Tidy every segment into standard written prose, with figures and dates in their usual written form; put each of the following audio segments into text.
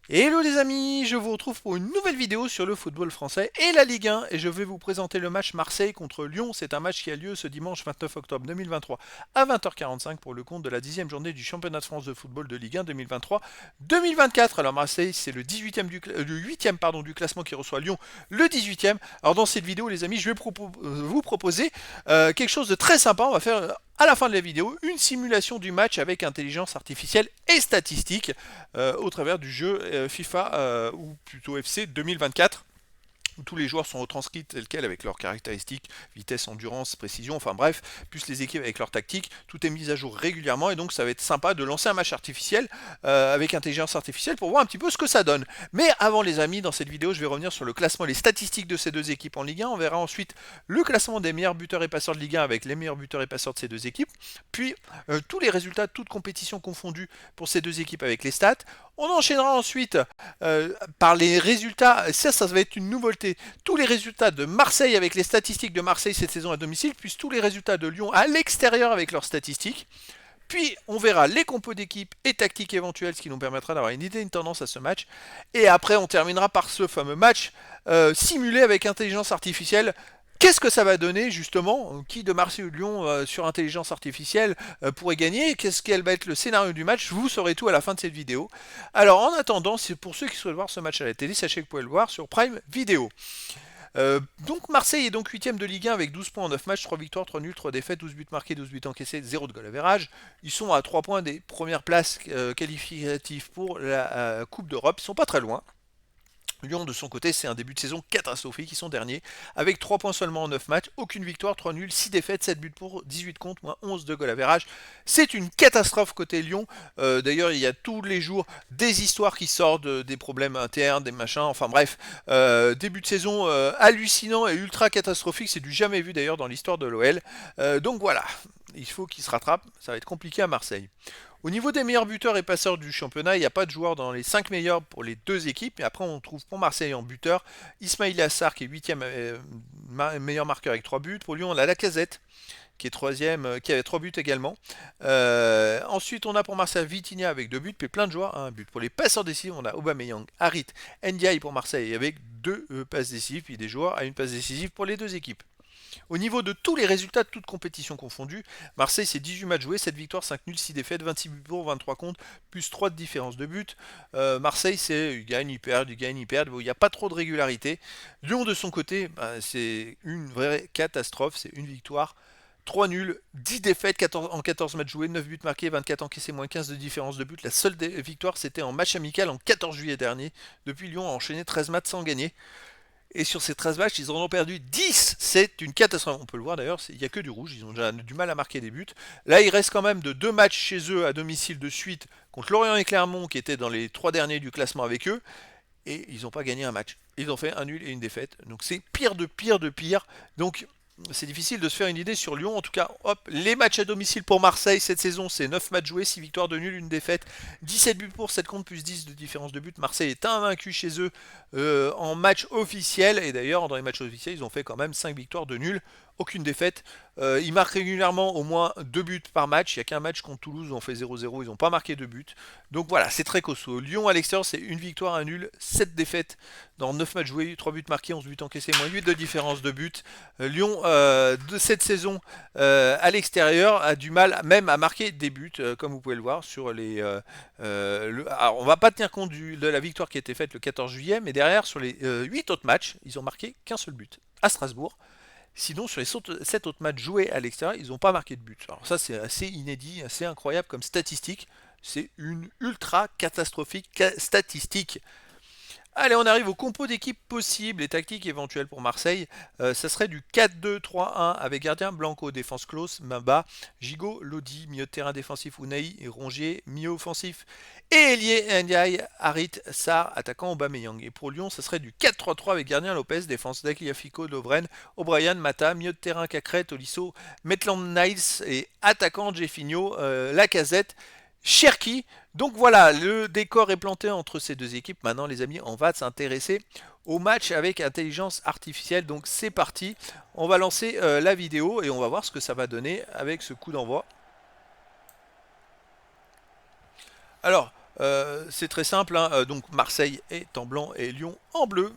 Hello les amis, je vous retrouve pour une nouvelle vidéo sur le football français et la Ligue 1 et je vais vous présenter le match Marseille contre Lyon. C'est un match qui a lieu ce dimanche 29 octobre 2023 à 20h45 pour le compte de la 10e journée du championnat de France de football de Ligue 1 2023-2024. Alors Marseille c'est le 18e le 8e du classement qui reçoit Lyon le 18e. Alors dans cette vidéo les amis je vais vous proposer quelque chose de très sympa. On va faire à la fin de la vidéo une simulation du match avec intelligence artificielle et statistique au travers du jeu FIFA ou plutôt FC 2024 où tous les joueurs sont retranscrits tels quels avec leurs caractéristiques, vitesse, endurance, précision, enfin bref, plus les équipes avec leurs tactiques, tout est mis à jour régulièrement et donc ça va être sympa de lancer un match artificiel avec intelligence artificielle pour voir un petit peu ce que ça donne. Mais avant les amis, dans cette vidéo, je vais revenir sur le classement et les statistiques de ces deux équipes en Ligue 1. On verra ensuite le classement des meilleurs buteurs et passeurs de Ligue 1 avec les meilleurs buteurs et passeurs de ces deux équipes, puis tous les résultats, toutes compétitions confondues pour ces deux équipes avec les stats. On enchaînera ensuite par les résultats, ça va être une nouveauté, tous les résultats de Marseille avec les statistiques de Marseille cette saison à domicile, puis tous les résultats de Lyon à l'extérieur avec leurs statistiques. Puis on verra les compos d'équipe et tactiques éventuelles, ce qui nous permettra d'avoir une idée, une tendance à ce match. Et après on terminera par ce fameux match simulé avec intelligence artificielle. Qu'est-ce que ça va donner justement? Qui de Marseille ou de Lyon sur intelligence artificielle pourrait gagner? Qu'est-ce qu'elle va être le scénario du match? Vous saurez tout à la fin de cette vidéo. Alors en attendant, c'est pour ceux qui souhaitent voir ce match à la télé, sachez que vous pouvez le voir sur Prime Video. Donc Marseille est donc 8ème de Ligue 1 avec 12 points en 9 matchs, 3 victoires, 3 nuls, 3 défaites, 12 buts marqués, 12 buts encaissés, 0 de goal average. Ils sont à 3 points des premières places qualificatives pour la Coupe d'Europe. Ils sont pas très loin. Lyon, de son côté, c'est un début de saison catastrophique. Ils sont derniers, avec 3 points seulement en 9 matchs, aucune victoire, 3 nuls, 6 défaites, 7 buts pour, 18 contre, moins 11 de goal average. C'est une catastrophe côté Lyon. D'ailleurs, il y a tous les jours des histoires qui sortent, des problèmes internes, des machins, enfin bref. Début de saison hallucinant et ultra catastrophique. C'est du jamais vu d'ailleurs dans l'histoire de l'OL. Donc voilà, il faut qu'ils se rattrapent. Ça va être compliqué à Marseille. Au niveau des meilleurs buteurs et passeurs du championnat, il n'y a pas de joueur dans les 5 meilleurs pour les deux équipes. Et après, on trouve pour Marseille en buteur Ismail Assar qui est 8e meilleur marqueur avec 3 buts. Pour Lyon, on a Lacazette qui est 3e, qui avait 3 buts également. Ensuite, on a pour Marseille Vitinha avec 2 buts, puis plein de joueurs, un but. Pour les passeurs décisifs, on a Aubameyang, Harit, Ndiaye pour Marseille avec 2 passes décisives, puis des joueurs à une passe décisive pour les deux équipes. Au niveau de tous les résultats de toutes compétitions confondues, Marseille c'est 18 matchs joués, 7 victoires, 5 nuls, 6 défaites, 26 buts pour, 23 contre, plus 3 de différence de but. Marseille c'est ils gagnent, ils perdent, ils gagnent, ils perdent, il n'y a pas trop de régularité. Lyon de son côté, c'est une vraie catastrophe, c'est une victoire. 3 nuls, 10 défaites 14, en 14 matchs joués, 9 buts marqués, 24 encaissés, moins 15 de différence de but. La seule victoire c'était en match amical en 14 juillet dernier. Depuis Lyon a enchaîné 13 matchs sans gagner. Et sur ces 13 matchs, ils en ont perdu 10. C'est une catastrophe. On peut le voir d'ailleurs, il n'y a que du rouge. Ils ont déjà du mal à marquer des buts. Là, il reste quand même de 2 matchs chez eux à domicile de suite contre Lorient et Clermont qui étaient dans les 3 derniers du classement avec eux. Et ils n'ont pas gagné un match. Ils ont fait un nul et une défaite. Donc c'est pire de pire de pire. Donc c'est difficile de se faire une idée sur Lyon. En tout cas, hop, les matchs à domicile pour Marseille cette saison, c'est 9 matchs joués, 6 victoires de nul, une défaite, 17 buts pour, 7 contre, plus 10 de différence de but. Marseille est invaincu chez eux en match officiel. Et d'ailleurs, dans les matchs officiels, ils ont fait quand même 5 victoires de nul, aucune défaite. Ils marquent régulièrement au moins 2 buts par match. Il n'y a qu'un match contre Toulouse où on fait 0-0. Ils n'ont pas marqué de buts. Donc voilà, c'est très costaud. Lyon à l'extérieur, c'est une victoire, un nul, 7 défaites dans 9 matchs joués, 3 buts marqués, 11 buts encaissés, moins 8 de différence de but. Lyon, de cette saison à l'extérieur, a du mal même à marquer des buts, comme vous pouvez le voir sur les. Alors, on va pas tenir compte de la victoire qui a été faite le 14 juillet, mais derrière, sur les 8 autres matchs, ils ont marqué qu'un seul but à Strasbourg. Sinon, sur les 7 autres matchs joués à l'extérieur, ils n'ont pas marqué de but. Alors ça, c'est assez inédit, assez incroyable comme statistique. C'est une ultra catastrophique statistique. Allez, on arrive au compo d'équipe possible et tactiques éventuelles pour Marseille. Ça serait du 4-2-3-1 avec gardien Blanco, défense close, main bas, Gigot, Lodi, milieu de terrain défensif Unai et Rongier, milieu offensif et ailier Ndiaye, Harit, Sarr, attaquant Aubameyang. Et pour Lyon, ça serait du 4-3-3 avec gardien Lopez, défense Tagliafico, Lovren, O'Brien, Mata, milieu de terrain Cacré, Tolisso, Maitland Niles et attaquant Jeffinho, Lacazette, Cherki. Donc voilà, le décor est planté entre ces deux équipes. Maintenant, les amis, on va s'intéresser au match avec intelligence artificielle. Donc c'est parti. On va lancer la vidéo et on va voir ce que ça va donner avec ce coup d'envoi. Alors, C'est très simple, hein. Donc Marseille est en blanc et Lyon en bleu.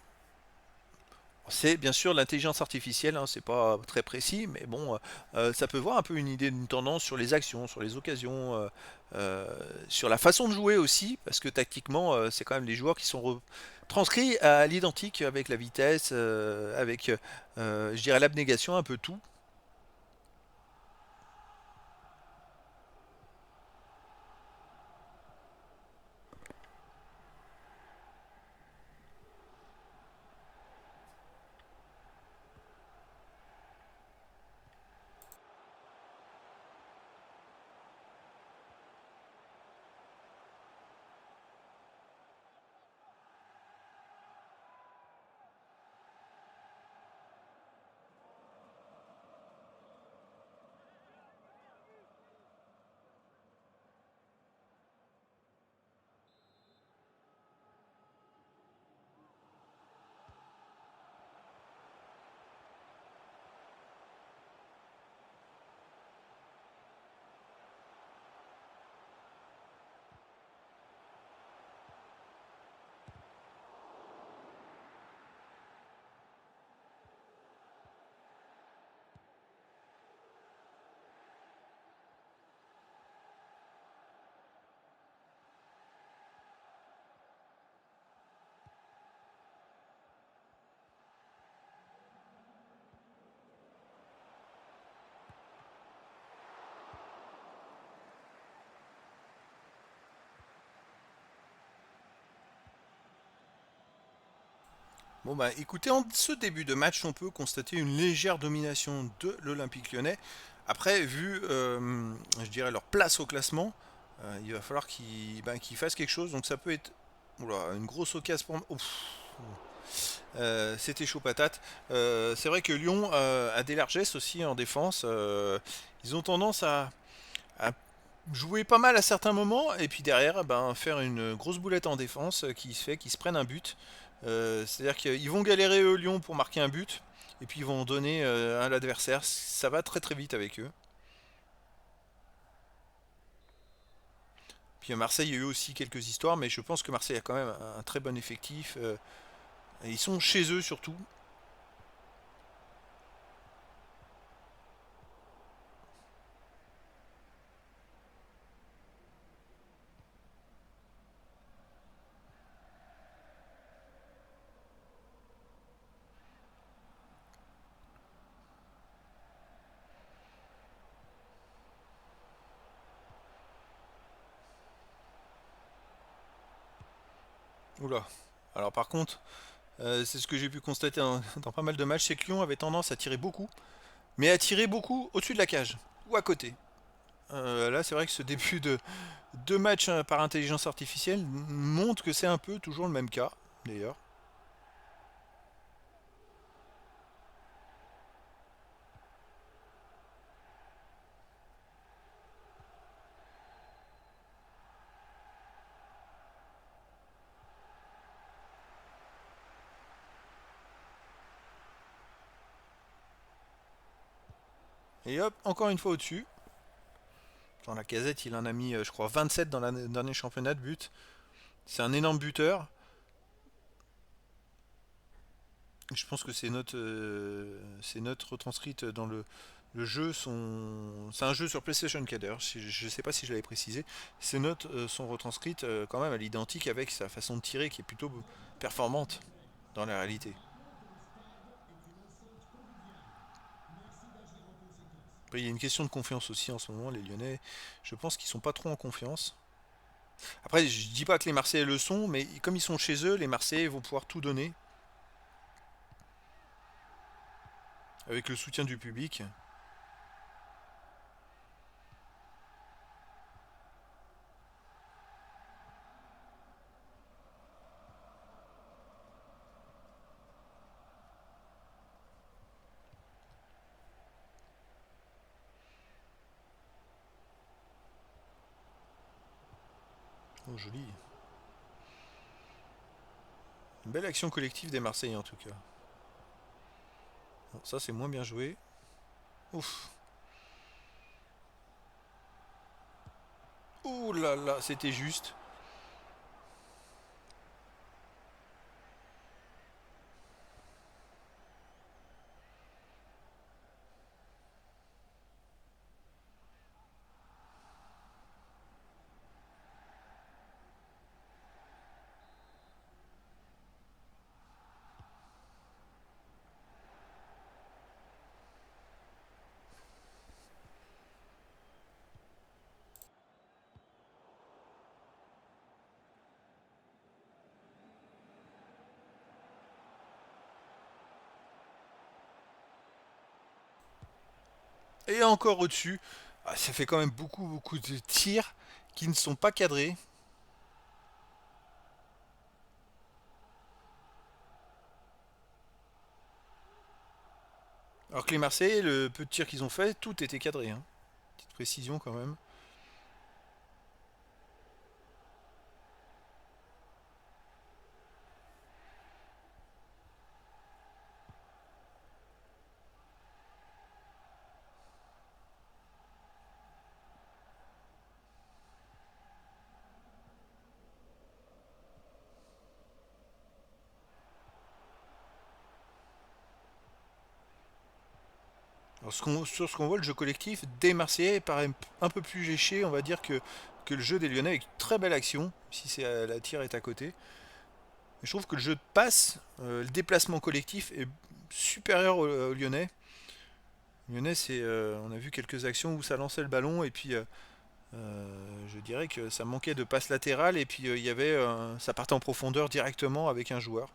C'est bien sûr l'intelligence artificielle, hein, c'est pas très précis, mais bon, ça peut voir un peu une idée d'une tendance sur les actions, sur les occasions, euh, sur la façon de jouer aussi, parce que tactiquement, c'est quand même des joueurs qui sont transcrits à l'identique avec la vitesse, avec, je dirais, l'abnégation, un peu tout. Bon bah écoutez, en ce début de match, on peut constater une légère domination de l'Olympique Lyonnais. Après, vu, je dirais, leur place au classement, il va falloir qu'ils fassent quelque chose. Donc ça peut être, oula, une grosse occasion pour... Ouf. C'était chaud patate. C'est vrai que Lyon a des largesses aussi en défense. Ils ont tendance à jouer pas mal à certains moments et puis derrière faire une grosse boulette en défense qui se fait qu'ils se prennent un but. C'est-à-dire qu'ils vont galérer eux Lyon pour marquer un but et puis ils vont donner à l'adversaire. Ça va très très vite avec eux. Puis à Marseille, il y a eu aussi quelques histoires, mais je pense que Marseille a quand même un très bon effectif. Et ils sont chez eux surtout. Oula. Alors par contre, c'est ce que j'ai pu constater dans pas mal de matchs, c'est que Lyon avait tendance à tirer beaucoup, mais à tirer beaucoup au-dessus de la cage ou à côté. Là, c'est vrai que ce début de deux matchs par intelligence artificielle montre que c'est un peu toujours le même cas, d'ailleurs. Et hop, encore une fois au-dessus. Dans la casette, il en a mis, je crois, 27 dans le dernier championnat de but. C'est un énorme buteur. Je pense que ces notes retranscrites dans le jeu sont. C'est un jeu sur PlayStation 4 d'ailleurs, je ne sais pas si je l'avais précisé. Ces notes sont retranscrites quand même à l'identique avec sa façon de tirer qui est plutôt performante dans la réalité. Après, il y a une question de confiance aussi en ce moment, les Lyonnais. Je pense qu'ils sont pas trop en confiance. Après, je dis pas que les Marseillais le sont, mais comme ils sont chez eux, les Marseillais vont pouvoir tout donner avec le soutien du public. Oh, joli. Une belle action collective des Marseillais en tout cas. Bon, ça c'est moins bien joué. Ouf. Ouh là là, c'était juste. Et encore au-dessus. Ah, ça fait quand même beaucoup de tirs qui ne sont pas cadrés. Alors que les Marseillais, le peu de tirs qu'ils ont fait, tout était cadré, hein. Petite précision quand même. Alors, sur ce qu'on voit, le jeu collectif des Marseillais paraît un peu plus léché, on va dire, que le jeu des Lyonnais, avec une très belle action, si c'est la tire est à côté. Mais je trouve que le jeu de passe, le déplacement collectif est supérieur aux Lyonnais. Lyonnais, on a vu quelques actions où ça lançait le ballon et puis je dirais que ça manquait de passe latérale et puis ça partait en profondeur directement avec un joueur.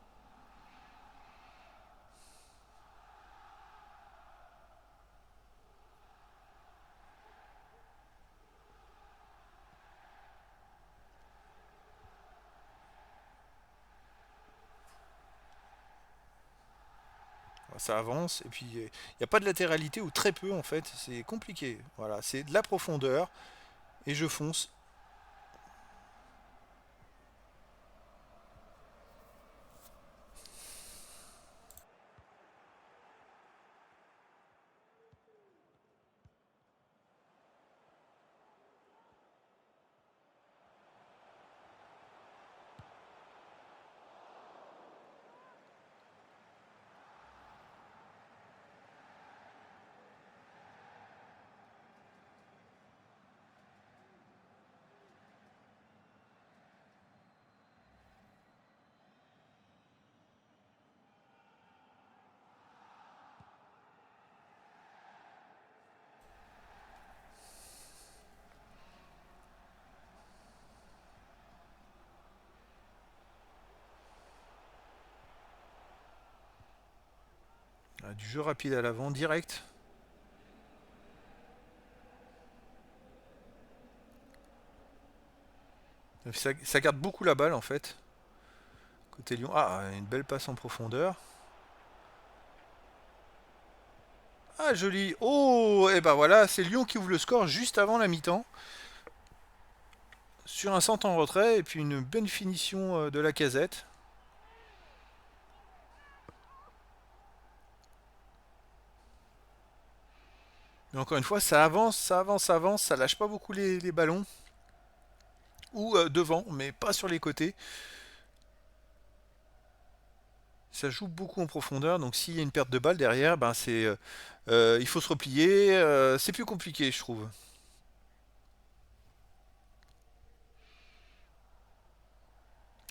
Ça avance et puis il n'y a pas de latéralité ou très peu en fait, c'est compliqué. Voilà, c'est de la profondeur et je fonce. Du jeu rapide à l'avant, direct. Ça garde beaucoup la balle en fait. Côté Lyon. Ah, une belle passe en profondeur. Ah, joli. Oh, et ben voilà, c'est Lyon qui ouvre le score juste avant la mi-temps. Sur un centre en retrait et puis une bonne finition de la casette. Mais encore une fois, ça avance, ça lâche pas beaucoup les ballons. Ou devant, mais pas sur les côtés. Ça joue beaucoup en profondeur, donc s'il y a une perte de balle derrière, ben il faut se replier. C'est plus compliqué, je trouve.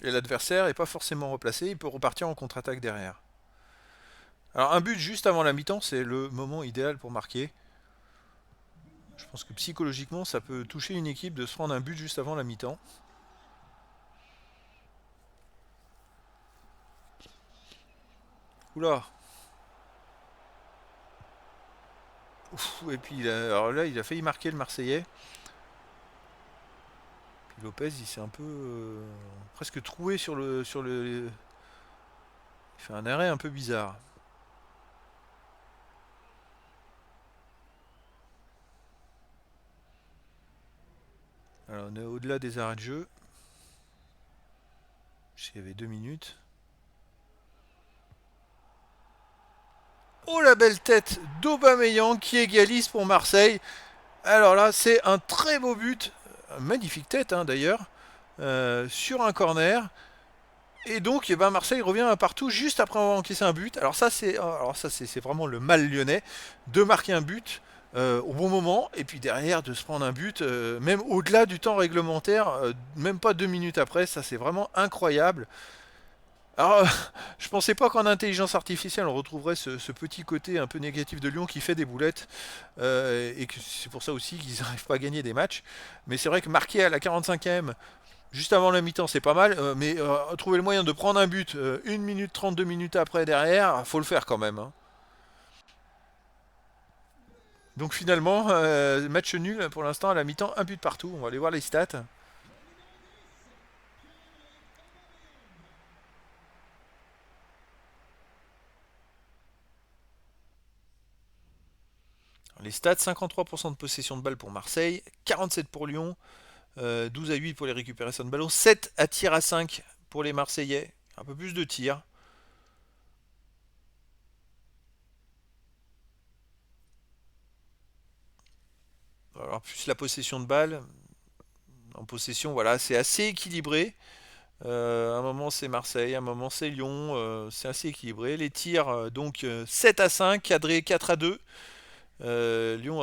Et l'adversaire est pas forcément replacé, il peut repartir en contre-attaque derrière. Alors un but juste avant la mi-temps, c'est le moment idéal pour marquer. Je pense que psychologiquement, ça peut toucher une équipe de se prendre un but juste avant la mi-temps. Oula. Ouf, et puis alors là, il a failli marquer le Marseillais. Puis Lopez, il s'est un peu presque troué sur le. Il fait un arrêt un peu bizarre. Alors on est au-delà des arrêts de jeu. Il y avait 2 minutes. Oh la belle tête d'Aubameyang qui égalise pour Marseille. Alors là, c'est un très beau but. Magnifique tête hein, d'ailleurs. Sur un corner. Et donc, eh ben, Marseille revient à partout juste après avoir encaissé un but. Alors ça, c'est vraiment le mal lyonnais de marquer un but au bon moment et puis derrière de se prendre un but, même au-delà du temps réglementaire, même pas 2 minutes après. Ça, c'est vraiment incroyable. Alors, je pensais pas qu'en intelligence artificielle on retrouverait ce petit côté un peu négatif de Lyon qui fait des boulettes et que c'est pour ça aussi qu'ils n'arrivent pas à gagner des matchs. Mais c'est vrai que marquer à la 45e juste avant la mi-temps, c'est pas mal, mais trouver le moyen de prendre un but 1 minute 32 minutes après derrière, faut le faire quand même, hein. Donc finalement, match nul pour l'instant à la mi-temps, un but partout. On va aller voir les stats. Les stats, 53% de possession de balle pour Marseille, 47 pour Lyon, 12 à 8 pour les récupérations de ballon, 7 à tir à 5 pour les Marseillais. Un peu plus de tirs. Alors plus la possession de balle. En possession, voilà, c'est assez équilibré. À un moment c'est Marseille, à un moment c'est Lyon, c'est assez équilibré. Les tirs, donc 7 à 5, cadré 4 à 2. Lyon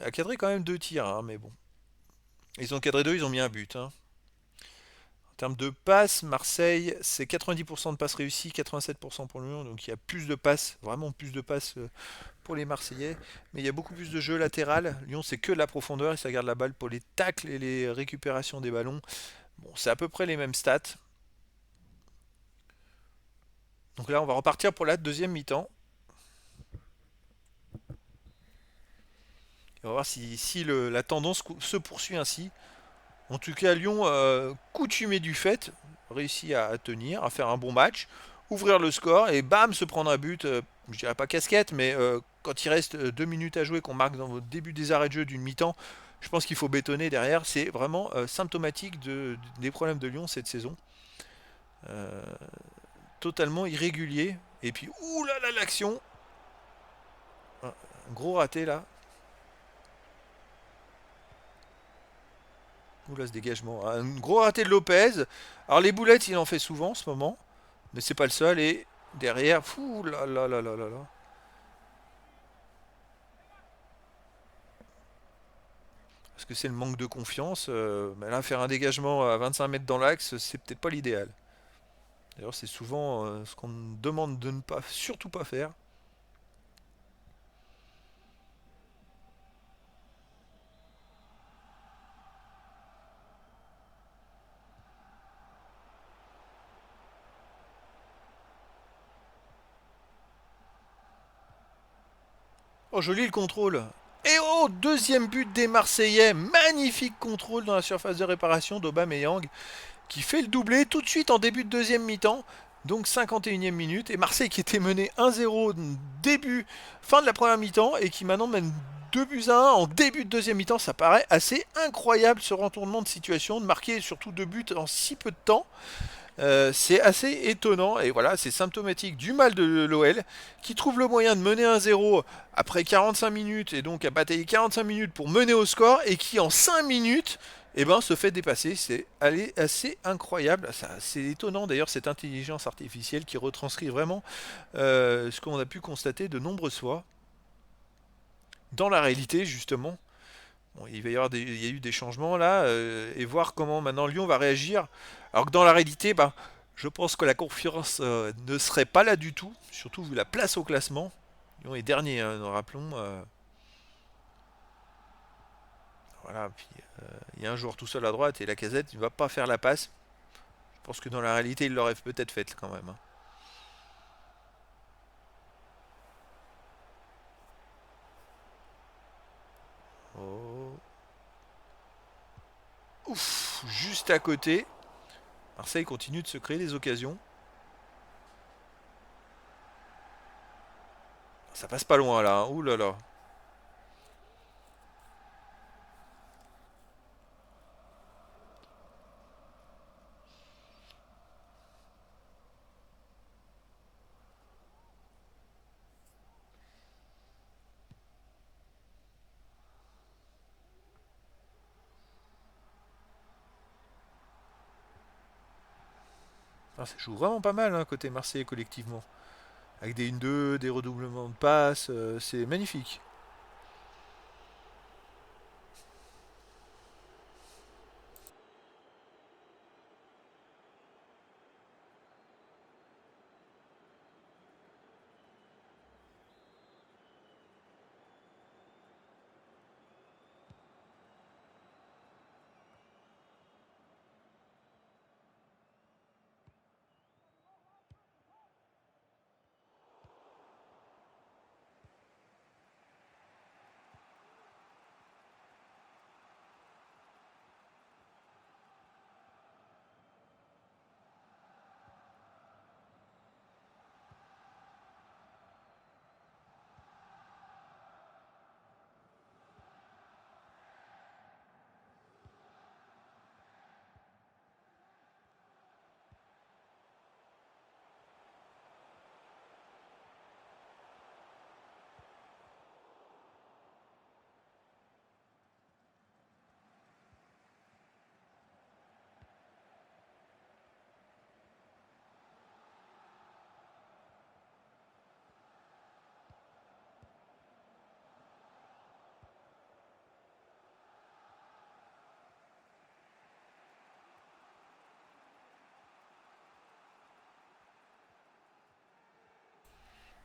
a cadré quand même deux tirs, hein, mais bon. Ils ont cadré deux, ils ont mis un but, hein. En termes de passes, Marseille, c'est 90% de passes réussies, 87% pour Lyon, donc il y a plus de passes, vraiment plus de passes pour les Marseillais, mais il y a beaucoup plus de jeu latéral. Lyon, c'est que de la profondeur, et ça garde la balle pour les tacles et les récupérations des ballons. Bon, c'est à peu près les mêmes stats. Donc là, on va repartir pour la deuxième mi-temps. On va voir si la tendance se poursuit ainsi. En tout cas, Lyon, coutumé du fait, réussit à tenir, à faire un bon match, ouvrir le score et bam, se prendre un but. Je dirais pas casquette, mais quand il reste 2 minutes à jouer, qu'on marque dans le début des arrêts de jeu d'une mi-temps, je pense qu'il faut bétonner derrière. C'est vraiment symptomatique des problèmes de Lyon cette saison. Euh, Totalement irrégulier. Et puis, ouh là là, l'action. Un gros raté là. Oula, ce dégagement. Un gros raté de Lopez. Alors les boulettes, il en fait souvent en ce moment. Mais c'est pas le seul. Et derrière, fou là là là là là là. Parce que c'est le manque de confiance. Mais là, faire un dégagement à 25 mètres dans l'axe, c'est peut-être pas l'idéal. D'ailleurs, c'est souvent ce qu'on demande de ne pas, surtout pas faire. Oh, joli le contrôle. Et oh, deuxième but des Marseillais. Magnifique contrôle dans la surface de réparation d'Aubameyang, qui fait le doublé tout de suite en début de deuxième mi-temps. Donc 51e minute. Et Marseille qui était mené 1-0 début, fin de la première mi-temps et qui maintenant mène 2 buts à 1 en début de deuxième mi-temps. Ça paraît assez incroyable ce retournement de situation, de marquer surtout 2 buts en si peu de temps. C'est assez étonnant et voilà, c'est symptomatique du mal de l'OL qui trouve le moyen de mener 1-0 après 45 minutes et donc a bataillé 45 minutes pour mener au score et qui en 5 minutes se fait dépasser. C'est assez incroyable. C'est étonnant d'ailleurs cette intelligence artificielle qui retranscrit vraiment ce qu'on a pu constater de nombreuses fois dans la réalité justement. Bon, il y a eu des changements là, et voir comment maintenant Lyon va réagir. Alors que dans la réalité, je pense que la confiance ne serait pas là du tout, surtout vu la place au classement. Lyon est dernier, hein, nous rappelons. Voilà, puis il y a un joueur tout seul à droite et la casette, il ne va pas faire la passe. Je pense que dans la réalité, il l'aurait peut-être faite quand même, hein. Oh. Ouf, juste à côté. Marseille continue de se créer des occasions. Ça passe pas loin là, hein. Ouh là là. Ah, ça joue vraiment pas mal, hein, côté Marseille collectivement. Avec des 1-2, des redoublements de passes, c'est magnifique.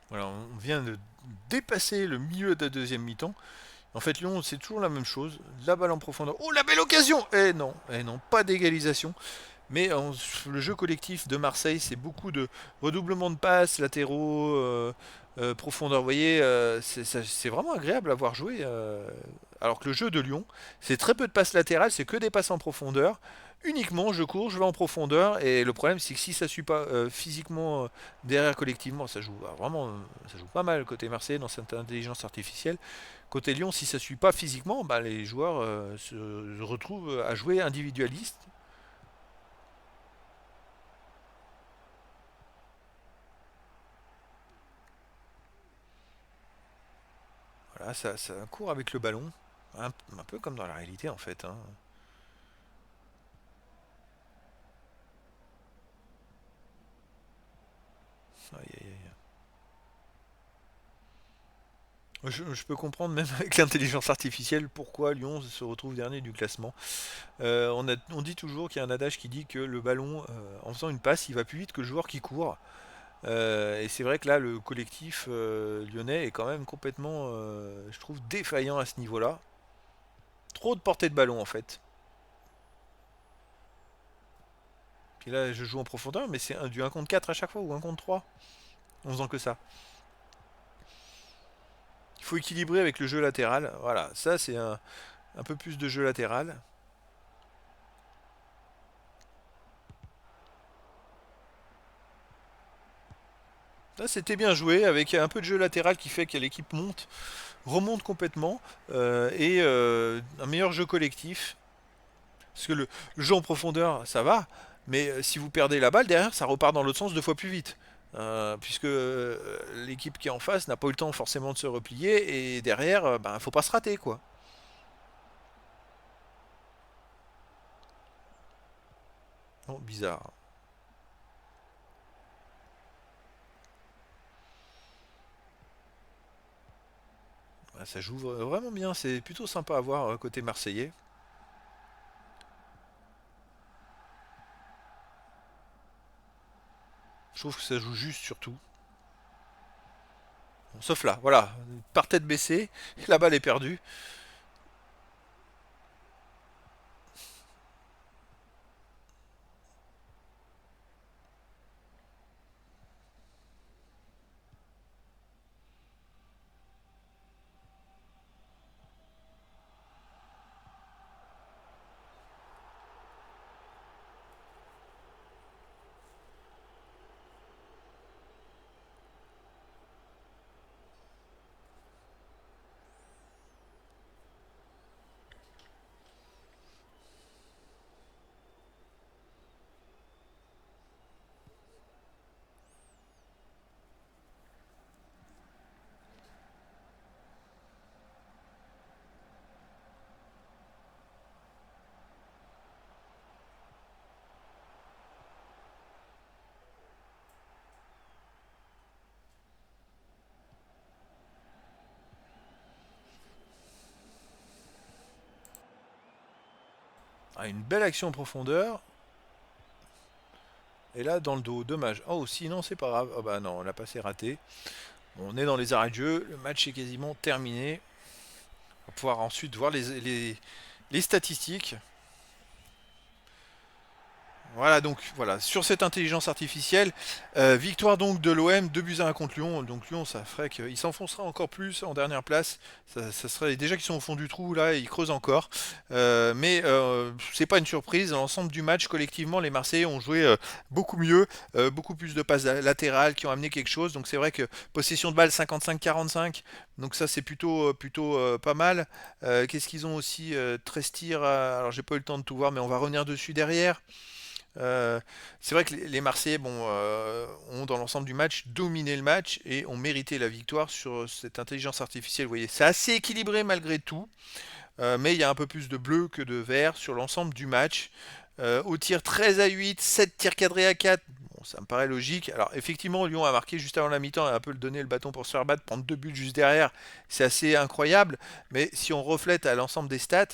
Voilà, on vient de dépasser le milieu de la deuxième mi-temps. En fait, Lyon, c'est toujours la même chose. La balle en profondeur. Oh, la belle occasion! Eh non, pas d'égalisation. Mais le jeu collectif de Marseille, c'est beaucoup de redoublement de passes, latéraux, profondeur. Vous voyez, c'est vraiment agréable à voir jouer. Alors que le jeu de Lyon, c'est très peu de passes latérales, c'est que des passes en profondeur. Uniquement, je cours, je vais en profondeur. Et le problème, c'est que si ça ne suit pas physiquement derrière collectivement, ça joue vraiment, ça joue pas mal côté Marseille dans cette intelligence artificielle. Côté Lyon, si ça ne suit pas physiquement, bah, les joueurs se retrouvent à jouer individualiste. Voilà, ça court avec le ballon, un peu comme dans la réalité en fait, hein. Aïe, aïe, aïe. Je peux comprendre même avec l'intelligence artificielle pourquoi Lyon se retrouve dernier du classement. On dit toujours qu'il y a un adage qui dit que le ballon, en faisant une passe, il va plus vite que le joueur qui court. Et c'est vrai que là, le collectif lyonnais est quand même complètement, je trouve, défaillant à ce niveau-là. Trop de portée de ballon en fait. Puis là, je joue en profondeur, mais c'est du 1 contre 4 à chaque fois ou 1 contre 3 en faisant que ça. Il faut équilibrer avec le jeu latéral. Voilà, ça c'est un peu plus de jeu latéral. Là, c'était bien joué avec un peu de jeu latéral qui fait que l'équipe remonte complètement et un meilleur jeu collectif. Parce que le jeu en profondeur, ça va, mais si vous perdez la balle derrière, ça repart dans l'autre sens deux fois plus vite. Puisque l'équipe qui est en face n'a pas eu le temps forcément de se replier et derrière, ben, faut pas se rater quoi. Oh, bizarre. Ouais, ça joue vraiment bien, c'est plutôt sympa à voir côté marseillais. Je trouve que ça joue juste surtout. Bon, sauf là, voilà, par tête baissée, la balle est perdue. Ah, une belle action en profondeur. Et là, dans le dos, dommage. Oh, sinon, c'est pas grave. Oh bah non, la passe est ratée. Bon, on est dans les arrêts de jeu. Le match est quasiment terminé. On va pouvoir ensuite voir les statistiques. Voilà donc voilà sur cette intelligence artificielle, victoire donc de l'OM 2 buts à 1 contre Lyon. Donc Lyon ça ferait qu'il s'enfoncera encore plus en dernière place. Ça serait déjà qu'ils sont au fond du trou là, ils creusent encore. Mais c'est pas une surprise. Dans l'ensemble du match collectivement, les Marseillais ont joué beaucoup mieux, beaucoup plus de passes latérales qui ont amené quelque chose. Donc c'est vrai que possession de balle 55-45. Donc ça c'est plutôt pas mal. Qu'est-ce qu'ils ont aussi 13 tirs. Alors j'ai pas eu le temps de tout voir, mais on va revenir dessus derrière. Euh, c'est vrai que les Marseillais ont dans l'ensemble du match dominé le match et ont mérité la victoire sur cette intelligence artificielle. Vous voyez, c'est assez équilibré malgré tout, mais il y a un peu plus de bleu que de vert sur l'ensemble du match. Au tir 13 à 8, 7 tirs cadrés à 4. Bon, ça me paraît logique. Alors effectivement, Lyon a marqué juste avant la mi-temps et a un peu donné le bâton pour se faire battre, prendre deux buts juste derrière, c'est assez incroyable. Mais si on reflète à l'ensemble des stats,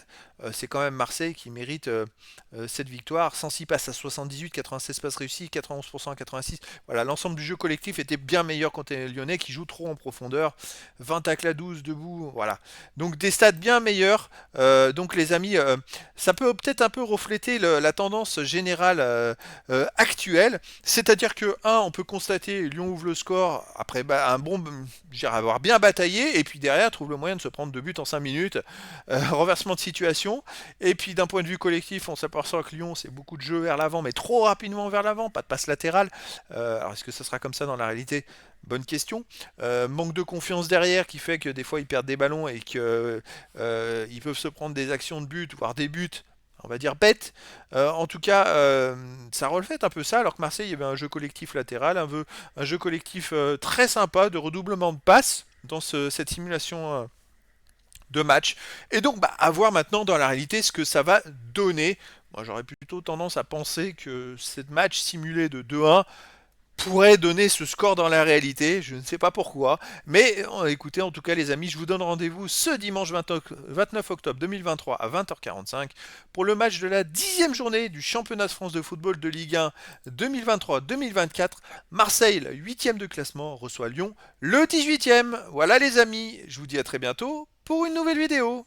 c'est quand même Marseille qui mérite cette victoire. 106 passes à 78, 96 passes réussies, 91% à 86. Voilà, l'ensemble du jeu collectif était bien meilleur contre les Lyonnais qui jouent trop en profondeur. 20 tacles à 12 debout, voilà. Donc des stats bien meilleurs. Donc les amis, ça peut peut-être un peu refléter la tendance générale actuelle. C'est-à-dire que, on peut constater, Lyon ouvre le score après un bon, j'irais avoir bien bataillé, et puis derrière trouve le moyen de se prendre deux buts en 5 minutes. Renversement de situation. Et puis d'un point de vue collectif, on s'aperçoit que Lyon, c'est beaucoup de jeux vers l'avant, mais trop rapidement vers l'avant, pas de passe latérale. Alors est-ce que ça sera comme ça dans la réalité? Bonne question. Manque de confiance derrière qui fait que des fois ils perdent des ballons et qu'ils peuvent se prendre des actions de but, voire des buts, on va dire bêtes. En tout cas, ça reflète un peu ça, alors que Marseille, il y avait un jeu collectif latéral, un jeu collectif très sympa de redoublement de passes dans cette simulation de match. Et donc, à voir maintenant dans la réalité ce que ça va donner. Moi, j'aurais plutôt tendance à penser que cette match simulé de 2-1 pourrait donner ce score dans la réalité, je ne sais pas pourquoi, mais écoutez, en tout cas les amis, je vous donne rendez-vous ce dimanche 29 octobre 2023 à 20h45 pour le match de la 10e journée du championnat de France de football de Ligue 1 2023-2024. Marseille, le 8e de classement, reçoit Lyon, le 18e. Voilà les amis, je vous dis à très bientôt pour une nouvelle vidéo.